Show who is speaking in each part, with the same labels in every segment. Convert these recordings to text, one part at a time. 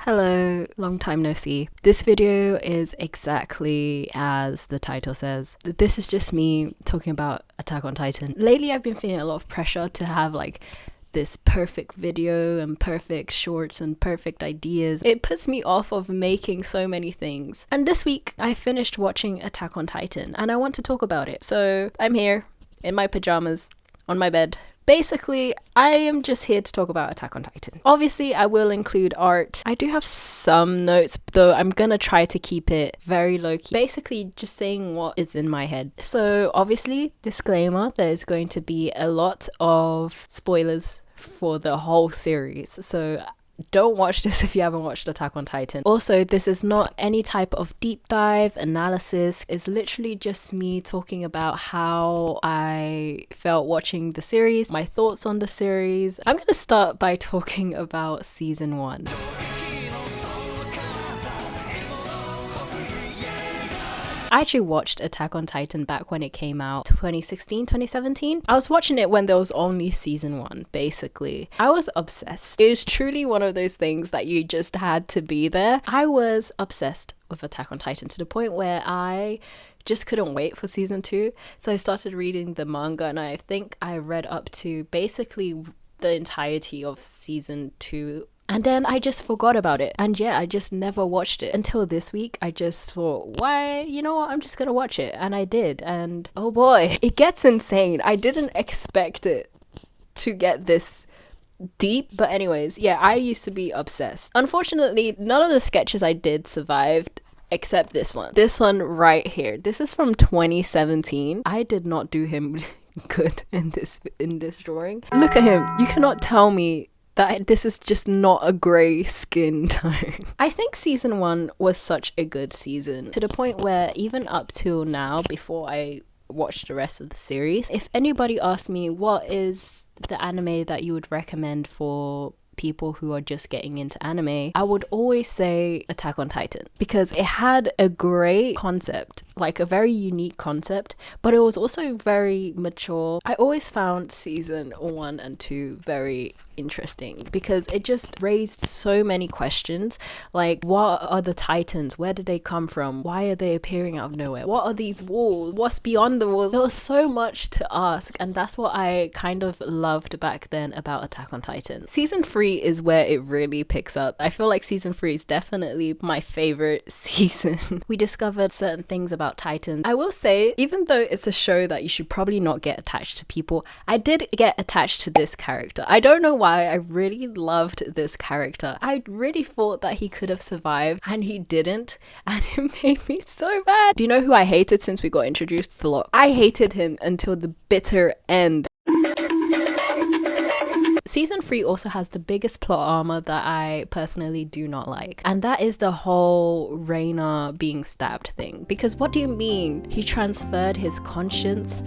Speaker 1: Hello, long time no see. This video is exactly as the title says. This is just me talking about Attack on Titan. Lately I've been feeling a lot of pressure to have like this perfect video and perfect shorts and perfect ideas. It puts me off of making so many things. And this week I finished watching Attack on Titan and I want to talk about it. So I'm here in my pajamas on my bed. Basically, I am just here to talk about Attack on Titan. Obviously, I will include art. I do have some notes, though I'm gonna try to keep it very low-key. Basically, just saying what is in my head. So, obviously, disclaimer, there's going to be a lot of spoilers for the whole series. So, don't watch this if you haven't watched Attack on Titan. Also, this is not any type of deep dive analysis. It's literally just me talking about how I felt watching the series, my thoughts on the series. I'm gonna start by talking about season 1. I actually watched Attack on Titan back when it came out, 2016, 2017. I was watching it when there was only season 1, basically. I was obsessed. It was truly one of those things that you just had to be there. I was obsessed with Attack on Titan to the point where I just couldn't wait for season 2. So I started reading the manga and I think I read up to basically the entirety of season 2. And then I just forgot about it. And yeah, I just never watched it until this week. I just thought, why? You know what? I'm just gonna watch it. And I did. And oh boy, it gets insane. I didn't expect it to get this deep. But anyways, yeah, I used to be obsessed. Unfortunately, none of the sketches I did survived. Except this one. This one right here. This is from 2017. I did not do him good in this drawing. Look at him. You cannot tell me that this is just not a grey skin tone. I think season 1 was such a good season to the point where even up till now, before I watched the rest of the series, if anybody asked me what is the anime that you would recommend for people who are just getting into anime, I would always say Attack on Titan because it had a great concept, like a very unique concept, but it was also very mature. I always found season 1 and 2 very interesting because it just raised so many questions, like what are the Titans, where did they come from, why are they appearing out of nowhere, what are these walls, what's beyond the walls. There was so much to ask, and that's what I kind of loved back then about Attack on Titan. Season 3 is where it really picks up. I feel like season 3 is definitely my favorite season. We discovered certain things about Titans. I will say, even though it's a show that you should probably not get attached to people, I did get attached to this character. I don't know why. I really loved this character. I really thought that he could have survived and he didn't, and it made me so bad. Do you know who I hated since we got introduced? Flock. I hated him until the bitter end. Season 3 also has the biggest plot armor that I personally do not like, and that is the whole Reiner being stabbed thing. Because what do you mean he transferred his conscience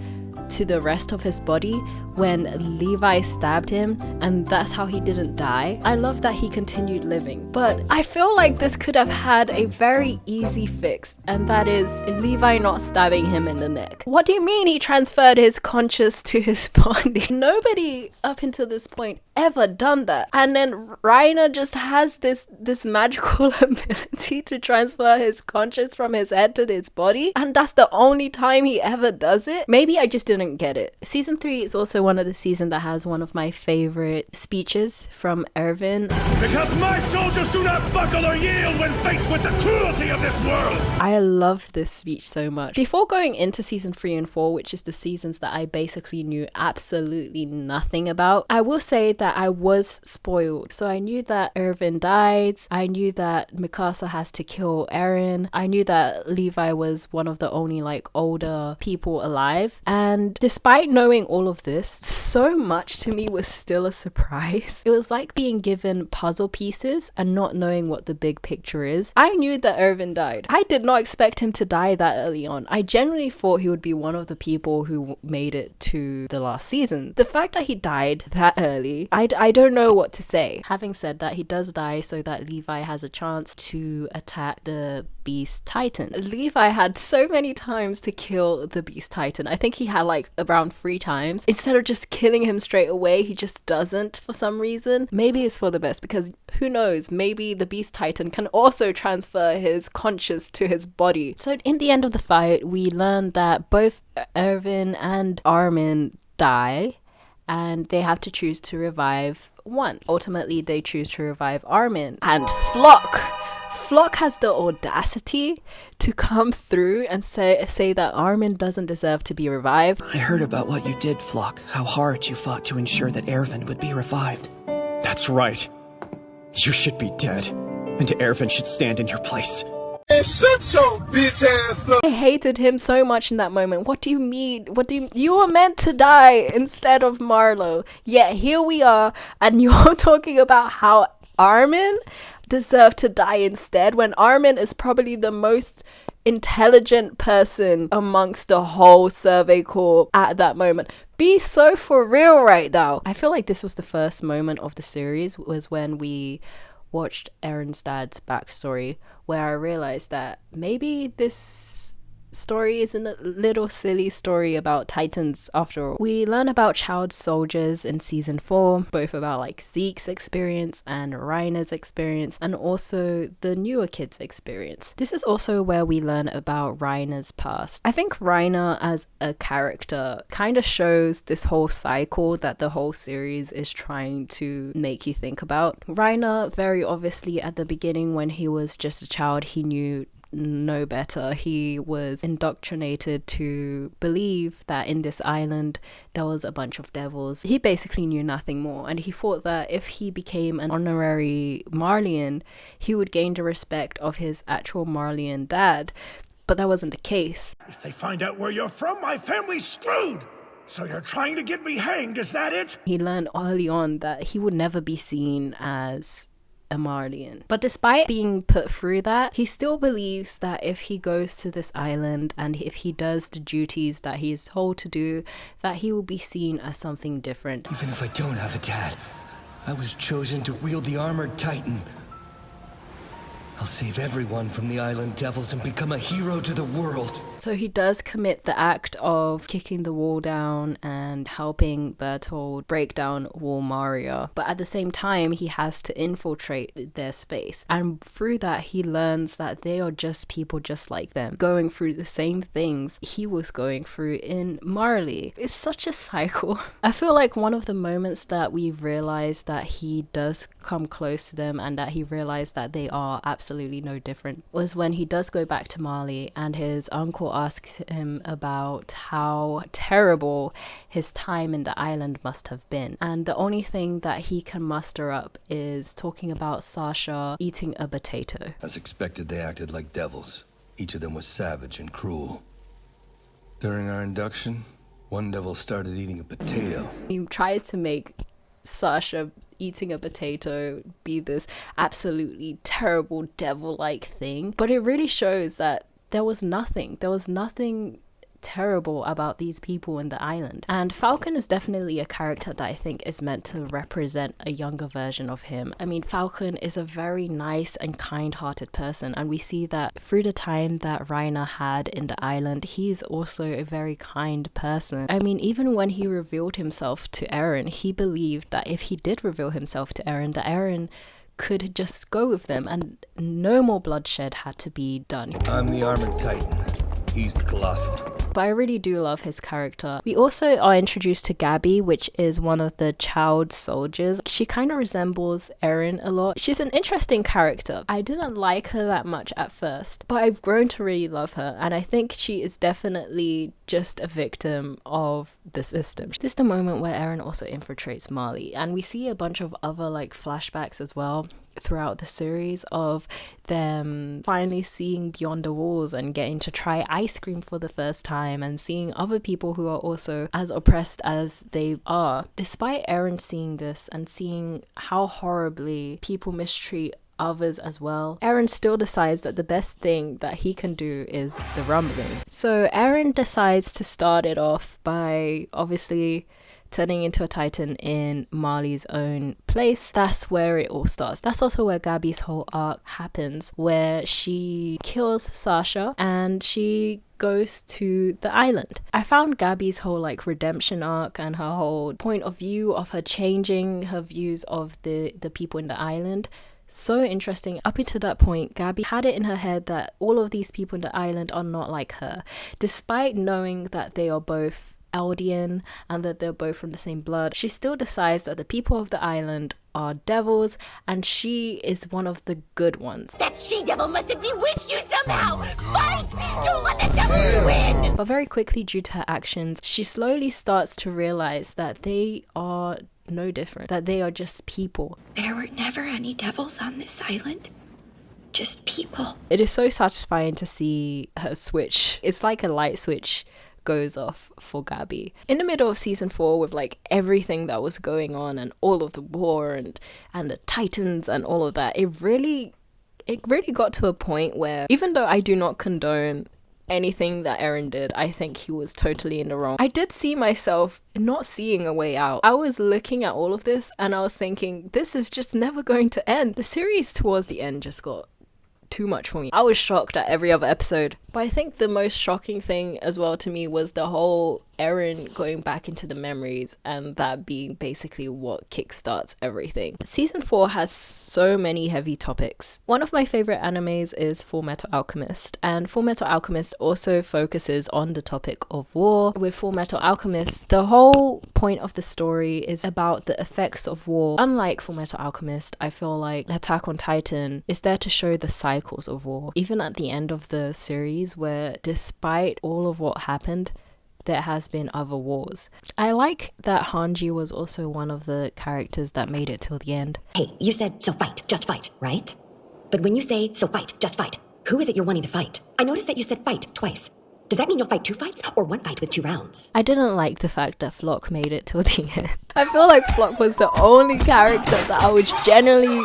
Speaker 1: to the rest of his body when Levi stabbed him and that's how he didn't die? I love that he continued living, but I feel like this could have had a very easy fix, and that is Levi not stabbing him in the neck. What do you mean he transferred his conscience to his body? Nobody up until this point ever done that, and then Reiner just has this magical ability to transfer his conscience from his head to his body, and that's the only time he ever does it. Maybe I just didn't get it. Season 3 is also one of the seasons that has one of my favorite speeches from Irvin.
Speaker 2: Because my soldiers do not buckle or yield when faced with the cruelty of this world.
Speaker 1: I love this speech so much. Before going into season 3 and 4, which is the seasons that I basically knew absolutely nothing about, I will say that I was spoiled. So I knew that Irvin died. I knew that Mikasa has to kill Eren. I knew that Levi was one of the only like older people alive. And despite knowing all of this, so much to me was still a surprise. It was like being given puzzle pieces and not knowing what the big picture is. I knew that Irvin died. I did not expect him to die that early on. I genuinely thought he would be one of the people who made it to the last season. The fact that he died that early I don't know what to say. Having said that, he does die so that Levi has a chance to attack the Beast Titan. Levi had so many times to kill the Beast Titan. I think he had like around 3 times. Instead of just killing him straight away, he just doesn't for some reason. Maybe it's for the best, because who knows, maybe the Beast Titan can also transfer his conscious to his body. So in the end of the fight, we learned that both Erwin and Armin die, and they have to choose to revive one. Ultimately, they choose to revive Armin. And Flock has the audacity to come through and say that Armin doesn't deserve to be revived.
Speaker 3: I heard about what you did, Flock. How hard you fought to ensure that Erwin would be revived.
Speaker 4: That's right. You should be dead, and Erwin should stand in your place.
Speaker 2: Shut your bitch ass up.
Speaker 1: I hated him so much in that moment. What do you mean? You were meant to die instead of Marlowe. Yeah, here we are, and you're talking about how Armin deserved to die instead, when Armin is probably the most intelligent person amongst the whole Survey Corps at that moment. Be so for real right now. I feel like this was the first moment of the series, was when we watched Eren's dad's backstory, where I realized that maybe this story isn't a little silly story about Titans after all. We learn about child soldiers in season 4, both about like Zeke's experience and Reiner's experience, and also the newer kids' experience. This is also where we learn about Reiner's past. I think Reiner as a character kind of shows this whole cycle that the whole series is trying to make you think about. Reiner, very obviously at the beginning, when he was just a child, he knew no better. He was indoctrinated to believe that in this island there was a bunch of devils. He basically knew nothing more, and he thought that if he became an honorary Marleyan, he would gain the respect of his actual Marleyan dad. But that wasn't the case.
Speaker 2: If they find out where you're from, my family's screwed. So you're trying to get me hanged, is that it?
Speaker 1: He learned early on that he would never be seen as a Marleyan. But despite being put through that, he still believes that if he goes to this island and if he does the duties that he is told to do, that he will be seen as something different.
Speaker 5: Even if I don't have a dad, I was chosen to wield the armored titan. I'll save everyone from the island devils and become a hero to the world.
Speaker 1: So he does commit the act of kicking the wall down and helping Bertold break down Wall Maria. But at the same time, he has to infiltrate their space. And through that, he learns that they are just people just like them, going through the same things he was going through in Marley. It's such a cycle. I feel like one of the moments that we realized that he does come close to them and that he realized that they are absolutely no different was when he does go back to Marley and his uncle asks him about how terrible his time in the island must have been, and the only thing that he can muster up is talking about Sasha eating a potato.
Speaker 5: As expected, they acted like devils. Each of them was savage and cruel. During our induction, one devil started eating a potato.
Speaker 1: He tries to make Sasha eating a potato be this absolutely terrible devil-like thing, but it really shows that there was nothing terrible about these people in the island. And Falcon is definitely a character that I think is meant to represent a younger version of him. I mean, Falcon is a very nice and kind-hearted person, and we see that through the time that Reiner had in the island, he's also a very kind person. I mean, even when he revealed himself to Eren, he believed that if he did reveal himself to Eren, that Eren could just go with them and no more bloodshed had to be done.
Speaker 5: I'm the armored titan. He's the colossal.
Speaker 1: But I really do love his character. We also are introduced to Gabi, which is one of the child soldiers. She kind of resembles Eren a lot. She's an interesting character. I didn't like her that much at first, but I've grown to really love her, and I think she is definitely just a victim of the system. This is the moment where Eren also infiltrates Marley, and we see a bunch of other like flashbacks as well throughout the series of them finally seeing beyond the walls and getting to try ice cream for the first time and seeing other people who are also as oppressed as they are. Despite Eren seeing this and seeing how horribly people mistreat others as well, Eren still decides that the best thing that he can do is the rumbling. So Eren decides to start it off by obviously turning into a Titan in Marley's own place, that's where it all starts. That's also where Gabi's whole arc happens, where she kills Sasha and she goes to the island. I found Gabi's whole like redemption arc and her whole point of view of her changing her views of the people in the island so interesting. Up until that point, Gabi had it in her head that all of these people in the island are not like her, despite knowing that they are both Eldian and that they're both from the same blood. She still decides that the people of the island are devils and she is one of the good ones.
Speaker 6: That she-devil must have bewitched you somehow! Fight! Don't let the devils win!
Speaker 1: But very quickly, due to her actions, she slowly starts to realize that they are no different, that they are just people.
Speaker 7: There were never any devils on this island. Just people.
Speaker 1: It is so satisfying to see her switch. It's like a light switch goes off for Gabi. In the middle of season 4, with like everything that was going on and all of the war and the Titans and all of that, it really got to a point where, even though I do not condone anything that Eren did, I think he was totally in the wrong. I did see myself not seeing a way out. I was looking at all of this and I was thinking, this is just never going to end. The series towards the end just got too much for me. I was shocked at every other episode. But I think the most shocking thing as well to me was the whole Eren going back into the memories and that being basically what kickstarts everything. Season 4 has so many heavy topics. One of my favorite animes is Fullmetal Alchemist, and Fullmetal Alchemist also focuses on the topic of war. With Fullmetal Alchemist, the whole point of the story is about the effects of war. Unlike Fullmetal Alchemist, I feel like Attack on Titan is there to show the cycles of war. Even at the end of the series, where despite all of what happened, there has been other wars. I like that Hanji was also one of the characters that made it till the end.
Speaker 8: Hey, you said, so fight, just fight, right? But when you say, so fight, just fight, who is it you're wanting to fight? I noticed that you said fight twice. Does that mean you'll fight 2 fights or 1 fight with 2 rounds?
Speaker 1: I didn't like the fact that Flock made it till the end. I feel like Flock was the only character that I was generally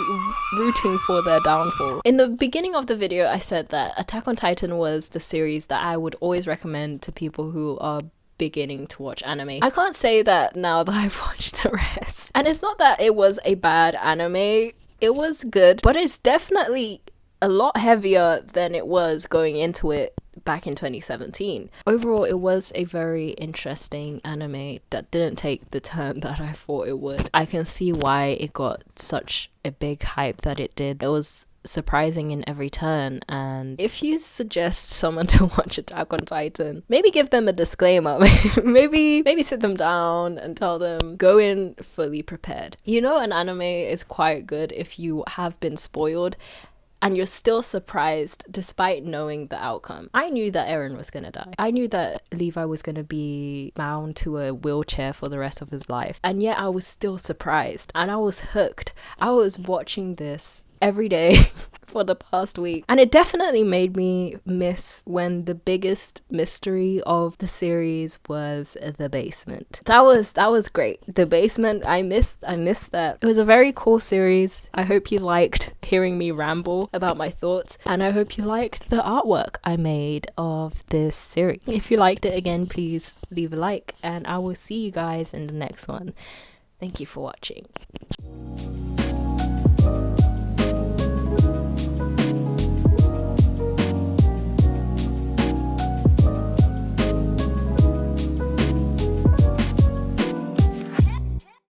Speaker 1: rooting for their downfall. In the beginning of the video, I said that Attack on Titan was the series that I would always recommend to people who are beginning to watch anime. I can't say that now that I've watched the rest. And it's not that it was a bad anime. It was good, but it's definitely a lot heavier than it was going into it back in 2017. Overall, it was a very interesting anime that didn't take the turn that I thought it would. I can see why it got such a big hype that it did. It was surprising in every turn, and if you suggest someone to watch Attack on Titan, maybe give them a disclaimer. maybe sit them down and tell them go in fully prepared. You know, an anime is quite good if you have been spoiled and you're still surprised despite knowing the outcome. I knew that Eren was gonna die. I knew that Levi was gonna be bound to a wheelchair for the rest of his life. And yet I was still surprised and I was hooked. I was watching this every day for the past week, and it definitely made me miss when the biggest mystery of the series was the basement. That was great. The basement, I missed that. It was a very cool series. I hope you liked hearing me ramble about my thoughts, and I hope you liked the artwork I made of this series. If you liked it, again, please leave a like, and I will see you guys in the next one. Thank you for watching.